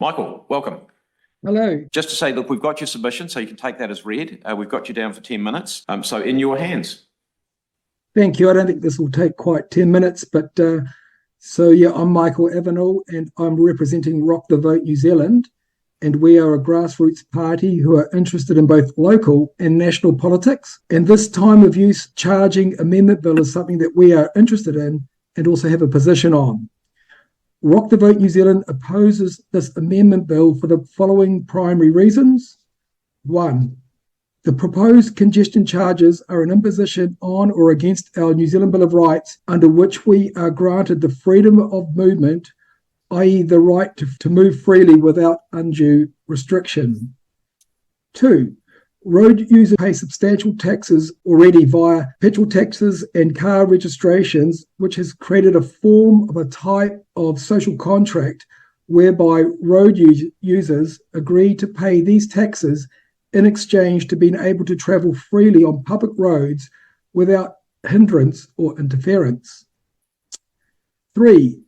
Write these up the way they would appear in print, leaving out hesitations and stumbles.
Michael, welcome. Hello. Just to say, look, we've got your submission, so you can take that as read. We've got you down for 10 minutes. So in your hands. Thank you. I don't think this will take quite 10 minutes, but I'm Michael Avenell, and I'm representing Rock the Vote New Zealand, and we are a grassroots party who are interested in both local and national politics. And this time of use charging amendment bill is something that we are interested in and also have a position on. Rock the Vote New Zealand opposes this amendment bill for the following primary reasons. 1. The proposed congestion charges are an imposition on or against our New Zealand Bill of Rights, under which we are granted the freedom of movement, i.e. the right to move freely without undue restriction. 2. Road users pay substantial taxes already via petrol taxes and car registrations, which has created a form of a type of social contract whereby road users agree to pay these taxes in exchange to being able to travel freely on public roads without hindrance or interference. 3.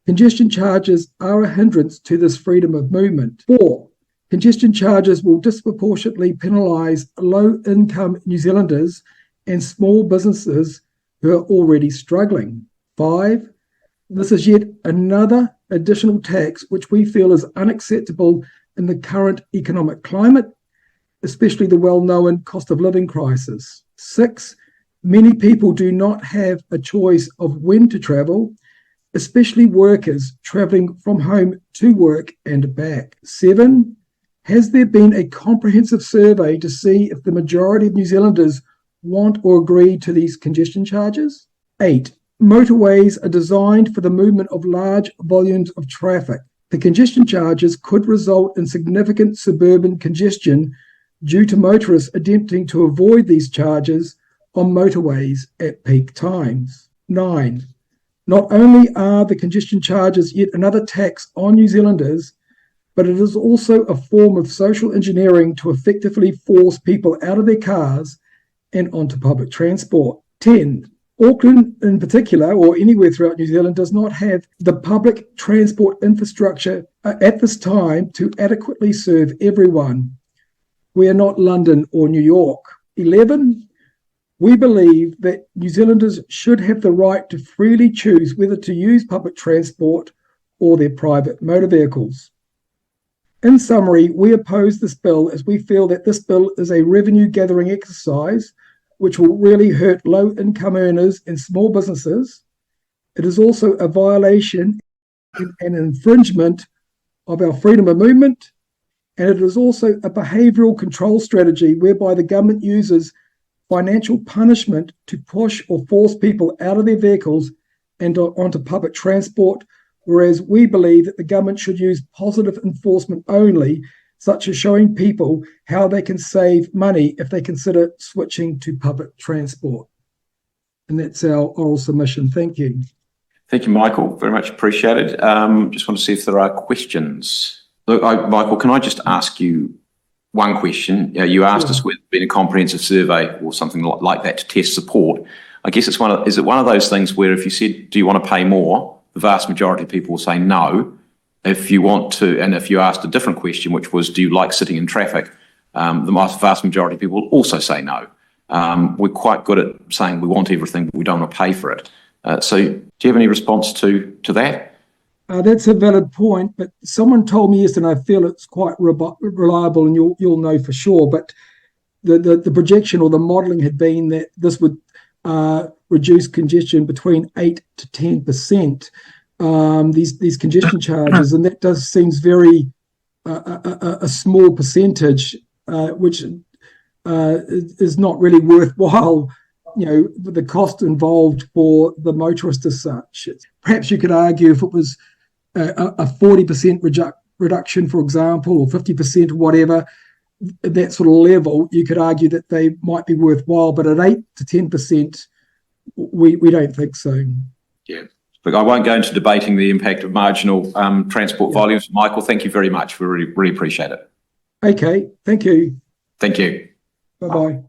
Congestion charges are a hindrance to this freedom of movement. 4. Congestion charges will disproportionately penalise low-income New Zealanders and small businesses who are already struggling. 5. This is yet another additional tax which we feel is unacceptable in the current economic climate, especially the well-known cost of living crisis. 6. Many people do not have a choice of when to travel, especially workers travelling from home to work and back. 7. Has there been a comprehensive survey to see if the majority of New Zealanders want or agree to these congestion charges? 8. Motorways are designed for the movement of large volumes of traffic. The congestion charges could result in significant suburban congestion due to motorists attempting to avoid these charges on motorways at peak times. 9. Not only are the congestion charges yet another tax on New Zealanders, but it is also a form of social engineering to effectively force people out of their cars and onto public transport. 10. Auckland in particular, or anywhere throughout New Zealand, does not have the public transport infrastructure at this time to adequately serve everyone. We are not London or New York. 11. We believe that New Zealanders should have the right to freely choose whether to use public transport or their private motor vehicles. In summary, we oppose this bill as we feel that this bill is a revenue-gathering exercise which will really hurt low-income earners and small businesses. It is also a violation and an infringement of our freedom of movement, and it is also a behavioural control strategy whereby the government uses financial punishment to push or force people out of their vehicles and onto public transport, whereas we believe that the government should use positive enforcement only, such as showing people how they can save money if they consider switching to public transport. And that's our oral submission. Thank you. Thank you, Michael. Very much appreciated. Just want to see if there are questions. Look, Michael, can I just ask you one question? You asked us whether there's been a comprehensive survey or something like that to test support. I guess is it one of those things where if you said, do you want to pay more? The vast majority of people will say no. If you want to, and if you asked a different question, which was, do you like sitting in traffic? The vast majority of people will also say no. We're quite good at saying we want everything, but we don't want to pay for it. So do you have any response to that? That's a valid point, but someone told me yesterday, and I feel it's quite reliable, and you'll know for sure, but the projection or the modelling had been that this would reduce congestion between 8 to 10%. These congestion charges, and that does seems very a small percentage, which is not really worthwhile. The cost involved for the motorist as such. Perhaps you could argue if it was a 40% reduction, for example, or 50%, whatever, that sort of level, you could argue that they might be worthwhile. But at 8 to 10%, we don't think so. Yeah. Look, I won't go into debating the impact of marginal transport volumes. Michael, thank you very much. We really appreciate it. Okay. Thank you. Thank you. Bye-bye.